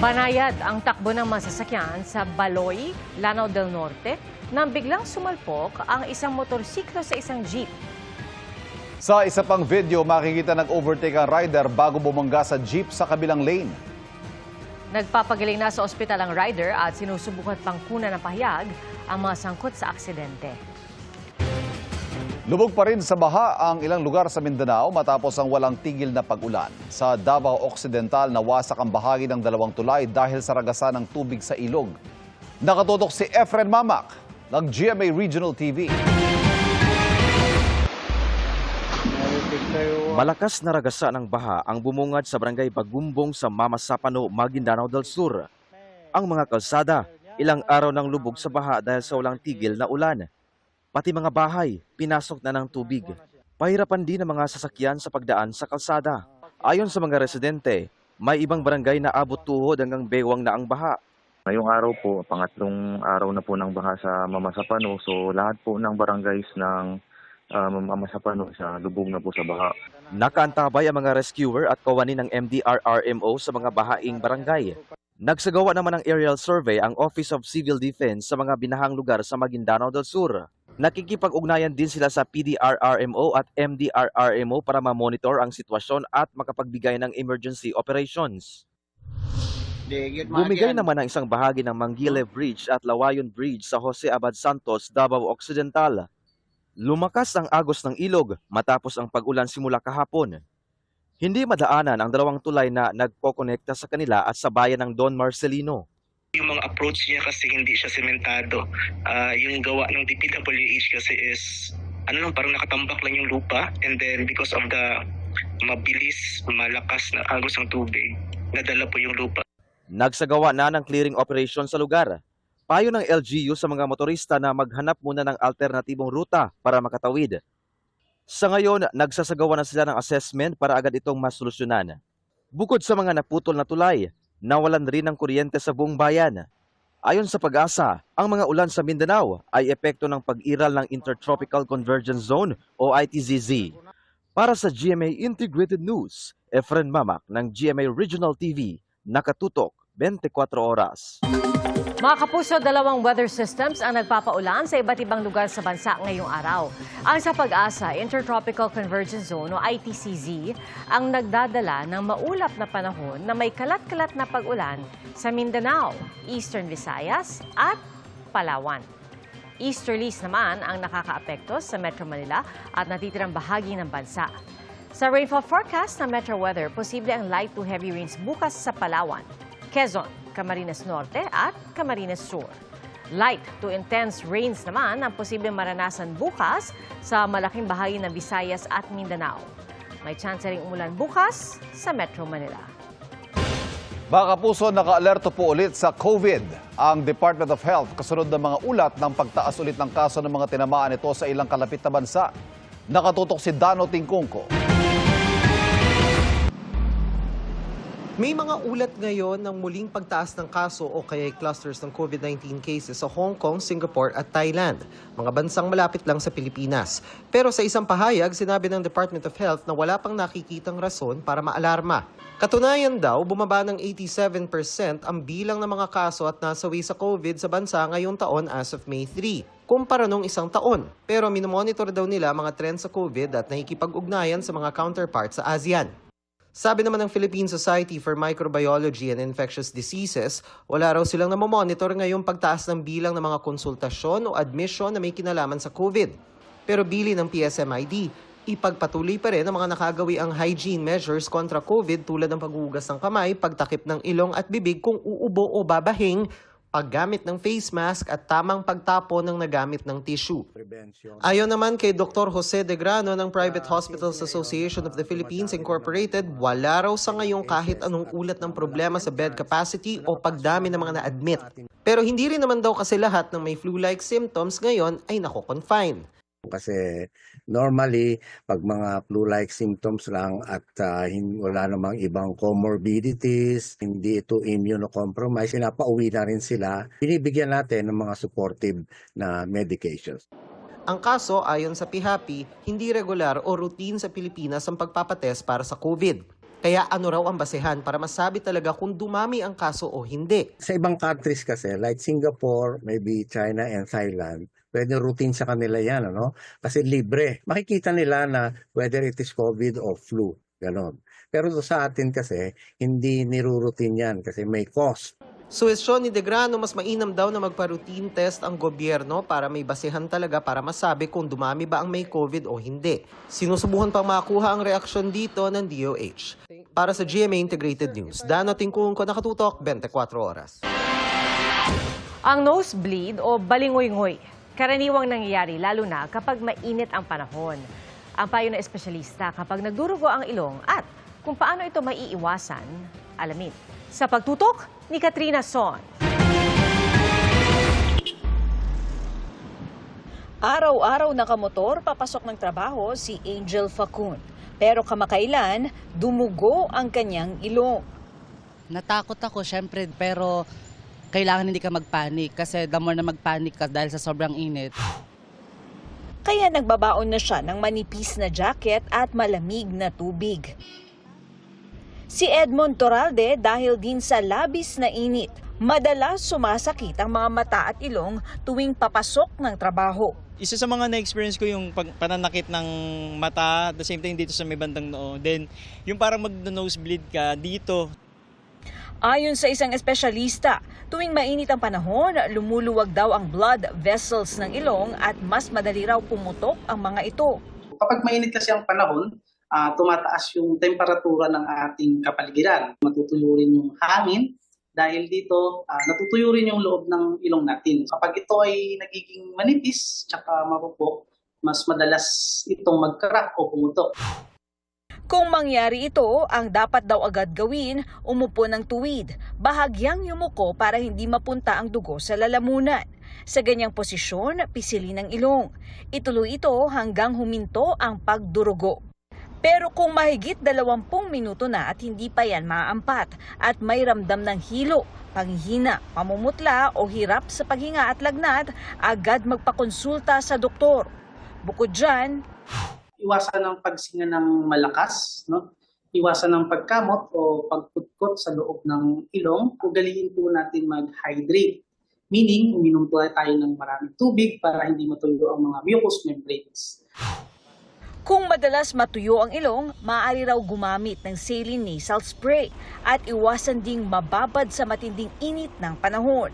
Banayad ang takbo ng masasakyan sa Baloy, Lanao del Norte nang biglang sumalpok ang isang motorsiklo sa isang jeep. Sa isa pang video, makikita nag-overtake ang rider bago bumangga sa jeep sa kabilang lane. Nagpapagaling na sa ospital ang rider at sinusubukan pang kunan ng pahayag ang mga sangkot sa aksidente. Lubog pa rin sa baha ang ilang lugar sa Mindanao matapos ang walang tigil na pag-ulan. Sa Davao Occidental, nawasak ang bahagi ng dalawang tulay dahil sa ragasan ng tubig sa ilog. Nakatutok si Efren Mamak ng GMA Regional TV. Malakas na ragasa ng baha ang bumungad sa barangay Bagumbong sa Mamasapano, Maguindanao del Sur. Ang mga kalsada, ilang araw ng lubog sa baha dahil sa walang tigil na ulan. Pati mga bahay, pinasok na ng tubig. Pahirapan din ang mga sasakyan sa pagdaan sa kalsada. Ayon sa mga residente, may ibang barangay na abot tuhod hanggang bewang na ang baha. Ngayong araw po, pangatlong araw na po ng baha sa Mamasapano. So lahat po ng barangays ng Mamasapano sa lubog na po sa baha. Nakaantabay ang mga rescuer at kawani ng MDRRMO sa mga bahaing barangay. Nagsagawa naman ng aerial survey ang Office of Civil Defense sa mga binahang lugar sa Maguindanao del Sur. Nakikipag-ugnayan din sila sa PDRRMO at MDRRMO para ma-monitor ang sitwasyon at makapagbigay ng emergency operations. Bumigay naman ang isang bahagi ng Manguile Bridge at Lawayon Bridge sa Jose Abad Santos, Davao Occidental. Lumakas ang agos ng ilog matapos ang pag-ulan simula kahapon. Hindi madaanan ang dalawang tulay na nagkokonekta sa kanila at sa bayan ng Don Marcelino. Yung mga approach niya kasi hindi siya sementado. Yung gawa ng DPWH kasi is parang nakatambak lang yung lupa, and then because of the mabilis, malakas na agos ng tubig, nadala po yung lupa. Nagsagawa na ng clearing operation sa lugar. Payo ng LGU sa mga motorista na maghanap muna ng alternatibong ruta para makatawid. Sa ngayon, nagsasagawa na sila ng assessment para agad itong masolusyonan. Bukod sa mga naputol na tulay, nawalan rin ng kuryente sa buong bayan. Ayon sa Pag-asa, ang mga ulan sa Mindanao ay epekto ng pag-iral ng Intertropical Convergence Zone o ITZZ. Para sa GMA Integrated News, Efren Mamak ng GMA Regional TV, nakatutok 24 oras. Mga kapuso, dalawang weather systems ang nagpapaulan sa iba't ibang lugar sa bansa ngayong araw. Ang sa Pag-asa, Intertropical Convergence Zone o ITCZ ang nagdadala ng maulap na panahon na may kalat-kalat na pag-ulan sa Mindanao, Eastern Visayas at Palawan. Easterlies naman ang nakakaapekto sa Metro Manila at natitirang bahagi ng bansa. Sa rainfall forecast ng Metro Weather, posible ang light to heavy rains bukas sa Palawan, Quezon, Camarines Norte at Camarines Sur. Light to intense rains naman ang posibleng maranasan bukas sa malaking bahagi ng Visayas at Mindanao. May chance ring umulan bukas sa Metro Manila. Mga kapuso, naka-alerto po ulit sa COVID ang Department of Health kasunod ng mga ulat ng pagtaas ulit ng kaso ng mga tinamaan ito sa ilang kalapit na bansa. Nakatutok si Dano Tingkungko. May mga ulat ngayon ng muling pagtaas ng kaso o kaya clusters ng COVID-19 cases sa Hong Kong, Singapore at Thailand, mga bansang malapit lang sa Pilipinas. Pero sa isang pahayag, sinabi ng Department of Health na wala pang nakikitang rason para maalarma. Katunayan daw, bumaba ng 87% ang bilang ng mga kaso at nasawi sa COVID sa bansa ngayong taon as of May 3, kumpara nung isang taon. Pero minomonitor daw nila mga trends sa COVID at nakikipag-ugnayan sa mga counterparts sa ASEAN. Sabi naman ng Philippine Society for Microbiology and Infectious Diseases, wala raw silang namomonitor ngayong pagtaas ng bilang ng mga konsultasyon o admission na may kinalaman sa COVID. Pero bili ng PSMID, ipagpatuloy pa rin ang mga nakagawi ang hygiene measures kontra COVID tulad ng paghugas ng kamay, pagtakip ng ilong at bibig kung uubo o babahing, paggamit ng face mask at tamang pagtapo ng nagamit ng tissue. Ayon naman kay Dr. Jose De Grano ng Private Hospitals Association of the Philippines Incorporated, wala raw sa ngayon kahit anong ulat ng problema sa bed capacity o pagdami ng mga na-admit. Pero hindi rin naman daw kasi lahat ng may flu-like symptoms ngayon ay nako-confine. Kasi normally, pag mga flu-like symptoms lang at wala namang ibang comorbidities, hindi ito immunocompromised, pinapauwi na rin sila. Binibigyan natin ng mga supportive na medications. Ang kaso, ayon sa PHAPI, hindi regular o routine sa Pilipinas ang pagpapatest para sa COVID. Kaya ano raw ang basehan para masabi talaga kung dumami ang kaso o hindi? Sa ibang countries kasi, like Singapore, maybe China and Thailand, pwede routine sa kanila yan, ano? Kasi libre. Makikita nila na whether it is COVID or flu, ganon. Pero sa atin kasi, hindi niruroutine yan kasi may cost. Suwestyon ni De Grano, mas mainam daw na magpa-routine test ang gobyerno para may basehan talaga para masabi kung dumami ba ang may COVID o hindi. Sinusubukan pang makakuha ang reaksyon dito ng DOH. Para sa GMA Integrated News, Dano Tingkungko, nakatutok, 24 oras. Ang nosebleed o balingoy-ngoy, karaniwang nangyayari lalo na kapag mainit ang panahon. Ang payo ng espesyalista kapag nagdurugo ang ilong at kung paano ito maiiwasan, alamin. Sa pagtutok ni Katrina Son. Araw-araw nakamotor papasok ng trabaho si Angel Facun. Pero kamakailan, dumugo ang kanyang ilong. Natakot ako syempre, pero kailangan hindi ka magpanik kasi the more na magpanik ka dahil sa sobrang init. Kaya nagbabaon na siya ng manipis na jacket at malamig na tubig. Si Edmond Toralde dahil din sa labis na init, madalas sumasakit ang mga mata at ilong tuwing papasok ng trabaho. Isa sa mga na-experience ko yung pananakit ng mata, at the same time dito sa may bandang noo. Then yung parang mag-nosebleed ka dito. Ayon sa isang espesyalista, tuwing mainit ang panahon, lumuluwag daw ang blood vessels ng ilong at mas madali raw pumutok ang mga ito. Kapag mainit kasi ang panahon, tumataas yung temperatura ng ating kapaligiran. Matutuyo rin yung hangin dahil dito natutuyo rin yung loob ng ilong natin. Kapag ito ay nagiging manipis tsaka marupok, mas madalas itong mag-crack o pumutok. Kung mangyari ito, ang dapat daw agad gawin, umupo ng tuwid, bahagyang yumuko para hindi mapunta ang dugo sa lalamunan. Sa ganyang posisyon, pisilin ang ilong. Ituloy ito hanggang huminto ang pagdurugo. Pero kung mahigit 20 minuto na at hindi pa yan maaampat at may ramdam ng hilo, panghihina, pamumutla o hirap sa paghinga at lagnat, agad magpakonsulta sa doktor. Bukod dyan, Iwasan ang pagsinga ng malakas, no? Iwasan ang pagkamot o pagkutkot sa loob ng ilong. Ugaliin po natin mag-hydrate. Meaning, uminom po tayo ng maraming tubig para hindi matuyo ang mga mucous membranes. kung madalas matuyo ang ilong, maaari raw gumamit ng saline nasal spray at iwasan ding mababad sa matinding init ng panahon.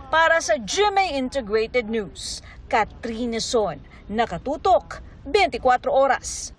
Para sa GMA Integrated News, Katrina Son, nakatutok 24 oras.